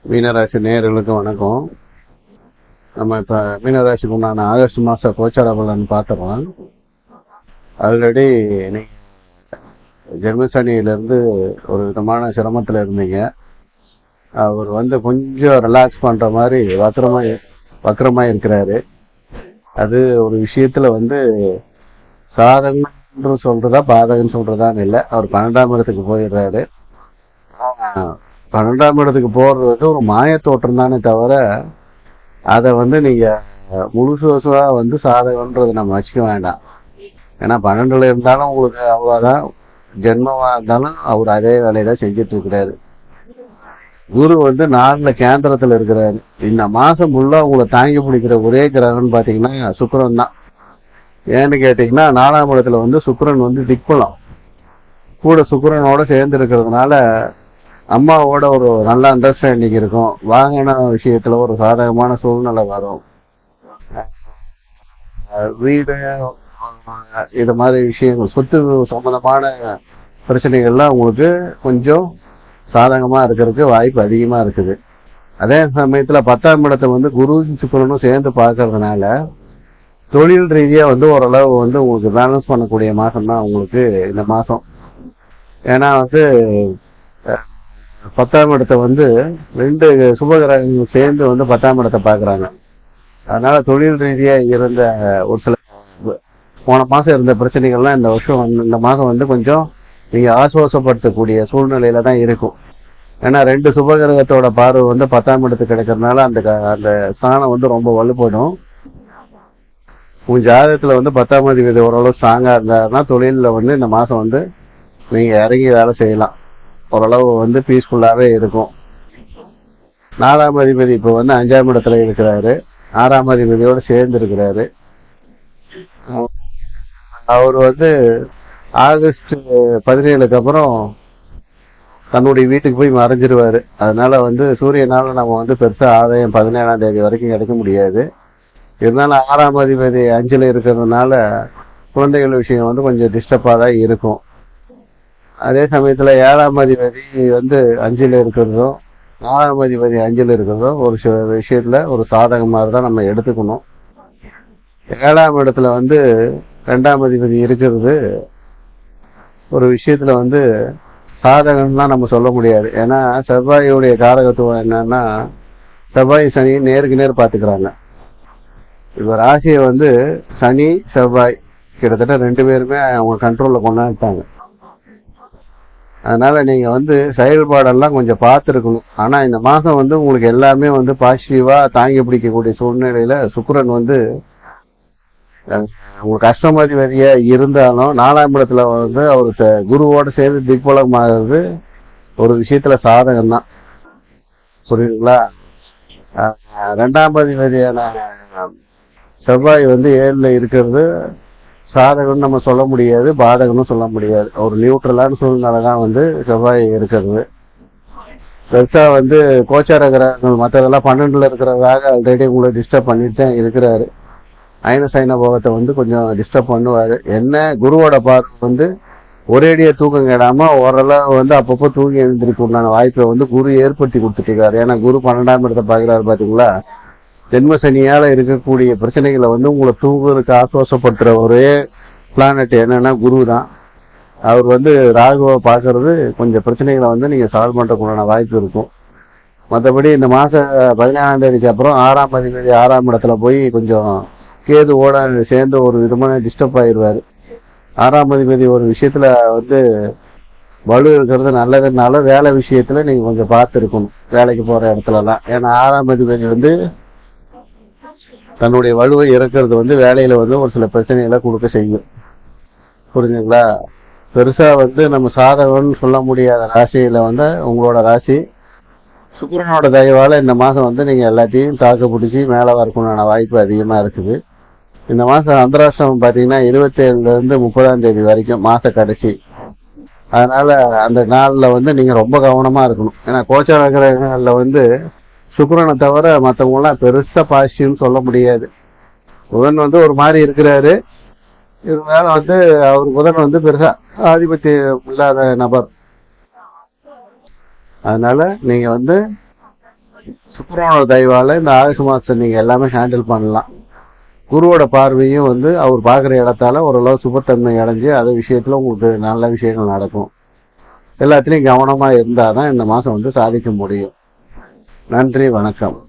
மீனராசி நேயர்களுக்கு வணக்கம். நம்ம இப்ப மீனராசிக்கு உண்டான ஆகஸ்ட் மாச கோச்சார பலன் பார்த்துறோம். ஆல்ரெடி நீங்க ஜென்மசனியிலிருந்து ஒரு விதமான சிரமத்துல இருந்தீங்க. அவர் கொஞ்சம் ரிலாக்ஸ் பண்ற மாதிரி வக்கரமா இருக்கிறாரு. அது ஒரு விஷயத்துல சாதகம் சொல்றதா பாதகம் சொல்றதான்னு இல்லை. அவர் 12ஆம் இடத்துக்கு போயிடுறாரு. 12ஆம் இடத்துக்கு போறது ஒரு மாய தோற்றம் தானே தவிர அதை நீங்க முழுசுவசா சாதகம்ன்றது நம்ம வச்சுக்க வேண்டாம். ஏன்னா 12ல இருந்தாலும் உங்களுக்கு அவ்வளவுதான், ஜென்மமா இருந்தாலும் அவர் அதே வேலையதான் செஞ்சுட்டு இருக்கிறாரு. குரு 4ல கேந்திரத்துல இருக்கிறாரு. இந்த மாசம் ஃபுல்லா உங்களை தாங்கி பிடிக்கிற ஒரே கிரகம்னு பாத்தீங்கன்னா சுக்கிரன் தான். ஏன்னு கேட்டீங்கன்னா 4ஆம் இடத்துல சுக்கிரன் திக்பலம் கூட சுக்கிரனோட சேர்ந்து இருக்கிறதுனால அம்மாவோட ஒரு நல்ல அண்டர்ஸ்டாண்டிங் இருக்கும். வாங்கின விஷயத்துல ஒரு சாதகமான சூழ்நிலை வரும். வீடு இது மாதிரி விஷயங்கள், சொத்து சம்பந்தமான பிரச்சனைகள்லாம் உங்களுக்கு கொஞ்சம் சாதகமா இருக்கிறதுக்கு வாய்ப்பு அதிகமா இருக்குது. அதே சமயத்துல 10ஆம் இடத்தை குரு சுக்கிரனும் சேர்ந்து பார்க்கறதுனால தொழில் ரீதியா ஓரளவு உங்களுக்கு பேலன்ஸ் பண்ணக்கூடிய மாசம் தான் உங்களுக்கு இந்த மாசம். ஏன்னா 10ஆம் இடத்தை 2 சுபகிரகங்கள் சேர்ந்து 10ஆம் இடத்தை பாக்குறாங்க. அதனால தொழில் ரீதியா இருந்த ஒரு சில போன மாசம் இருந்த பிரச்சனைகள்லாம் இந்த வருஷம் இந்த மாசம் கொஞ்சம் நீங்க ஆசுவாசப்படுத்தக்கூடிய சூழ்நிலையில தான் இருக்கும். ஏன்னா 2 சுபகிரகத்தோட பார்வை 10ஆம் இடத்துக்கு கிடைக்கிறதுனால அந்த ஸ்தானம் ரொம்ப வலுப்படும். உங்க ஜாதகத்துல 10ஆம் அதிபதி ஓரளவு ஸ்ட்ராங்கா இருந்தாருன்னா தொழில இந்த மாசம் நீங்க இறங்கி வேலை செய்யலாம். ஓரளவு பீஸ்ஃபுல்லாவே இருக்கும். 4ஆம் அதிபதி இப்ப 5ஆம் இடத்துல இருக்கிறாரு. 6ஆம் அதிபதியோட சேர்ந்து இருக்கிறாரு. அவர் ஆகஸ்ட் 17க்கு அப்புறம் தன்னுடைய வீட்டுக்கு போய் மறைஞ்சிருவாரு. அதனால சூரியனால நம்ம பெருசா ஆதாயம் 17ஆம் தேதி வரைக்கும் கிடைக்க முடியாது. இருந்தாலும் 6ஆம் அதிபதி 5ல இருக்கிறதுனால குழந்தைகள் விஷயம் கொஞ்சம் டிஸ்டர்பா தான் இருக்கும். அதே சமயத்துல 7ஆம் அதிபதி 5ல இருக்கிறதும் 4ஆம் அதிபதி 5ல இருக்கிறதும் ஒரு விஷயத்துல ஒரு சாதகமா தான் நம்ம எடுத்துக்கணும். 7ஆம் இடத்துல 2ஆம் அதிபதி இருக்கிறது ஒரு விஷயத்துல சாதகம்னா நம்ம சொல்ல முடியாது. ஏன்னா செவ்வாயுடைய காரகத்துவம் என்னன்னா செவ்வாய் சனி நேருக்கு நேர் பாத்துக்கிறாங்க. இப்ப ராசியை சனி செவ்வாய் கிட்டத்தட்ட 2 பேருமே அவங்க கண்ட்ரோல்ல கொண்டாட்டாங்க. அதனால நீங்க செயல்பாடெல்லாம் கொஞ்சம் பார்த்துருக்கணும். ஆனா இந்த மாசம் உங்களுக்கு எல்லாமே பாசிட்டிவா தாங்கி பிடிக்கக்கூடிய சூழ்நிலையில சுக்கிரன் உங்களுக்கு அஷ்டமாதிபதியா இருந்தாலும் 4ஆம் இடத்துல அவருக்கு குருவோட சேர்ந்து திக்பலம் ஆகிறது ஒரு விஷயத்துல சாதகம் தான். புரியுதுங்களா? 2ஆம் அதிபதியான செவ்வாய் 7ல இருக்கிறது சாதகம்னு நம்ம சொல்ல முடியாது, பாதகம்னு சொல்ல முடியாது. ஒரு நியூட்ரலான சூழ்நிலை தான் செவ்வாய் இருக்கிறது. பெருசா கோச்சார கிரகங்கள் மற்றதெல்லாம் 12ல இருக்கிறதாக ஆல்ரெடி உங்களை டிஸ்டர்ப் பண்ணிட்டு தான் இருக்கிறாரு. சைன போகத்தை கொஞ்சம் டிஸ்டர்ப் பண்ணுவாரு. என்ன குருவோட பார்வை ஒரேடியா தூக்கம் கேடாம ஓரளவு அப்பப்போ தூங்கி எழுந்திருக்க உண்டான வாய்ப்பை குரு ஏற்படுத்தி கொடுத்துட்டு இருக்காரு. ஏன்னா குரு 12ஆம் இடத்தை பாக்குறாரு. பாத்தீங்களா? ஜென்ம சனியால இருக்கக்கூடிய பிரச்சனைகளை உங்களை தூங்குறதுக்கு ஆசுவாசப்படுத்துற ஒரே பிளானட் என்னன்னா குரு தான். அவர் ராகுவை பாக்குறது கொஞ்சம் பிரச்சனைகளை நீங்க சால்வ் பண்றதுக்குண்டான வாய்ப்பு இருக்கும். மற்றபடி இந்த மாசம் 17ஆம் தேதிக்கு அப்புறம் 6ஆம் அதிபதி 6ஆம் இடத்துல போய் கொஞ்சம் கேதுவோட சேர்ந்து ஒரு விதமான டிஸ்டர்ப் ஆயிடுவாரு. 6ஆம் அதிபதி ஒரு விஷயத்துல வலு இருக்கிறது நல்லதுனால வேலை விஷயத்துல நீங்க கொஞ்சம் பார்த்து இருக்கணும், வேலைக்கு போற இடத்துல எல்லாம். ஏன்னா 6ஆம் அதிபதி தன்னுடைய வலுவை இறக்கிறது வேலையில ஒரு சில பிரச்சனைகளை கொடுக்க செய்யும். புரிஞ்சுங்களா? பெருசா நம்ம சாதகம்னு சொல்ல முடியாத ராசியில உங்களோட ராசி சுக்கிரனோட தயவால இந்த மாசம் நீங்க எல்லாத்தையும் தாக்கு பிடிச்சி மேல வரக்குண்டான வாய்ப்பு அதிகமா இருக்குது. இந்த மாசம் அந்தராஷ்டிரம் பாத்தீங்கன்னா 27ல இருந்து 30ஆம் தேதி வரைக்கும் மாச கடைசி. அதனால அந்த நாள்ல நீங்க ரொம்ப கவனமா இருக்கணும். ஏன்னா கோச்சார கிரகங்கள்ல சுக்கிரனை தவிர மற்றவங்க எல்லாம் பெருசா பாசிட்டிவ்னு சொல்ல முடியாது. புதன் ஒரு மாதிரி இருக்கிறாரு. இருந்தாலும் அவர் புதன் பெருசா ஆதிபத்தியம் இல்லாத நபர். அதனால நீங்க வந்து சுக்கிரனோட தயவால இந்த ஆகஸ்ட் மாசம் நீங்க எல்லாமே ஹேண்டில் பண்ணலாம். குருவோட பார்வையும் வந்து அவர் பார்க்குற இடத்தால ஓரளவு சுபத்தன்மை அடைஞ்சு அது விஷயத்துல உங்களுக்கு நல்ல விஷயங்கள் நடக்கும். எல்லாத்துலயும் கவனமா இருந்தாதான் இந்த மாசம் வந்து சாதிக்க முடியும். நன்றி, வணக்கம்.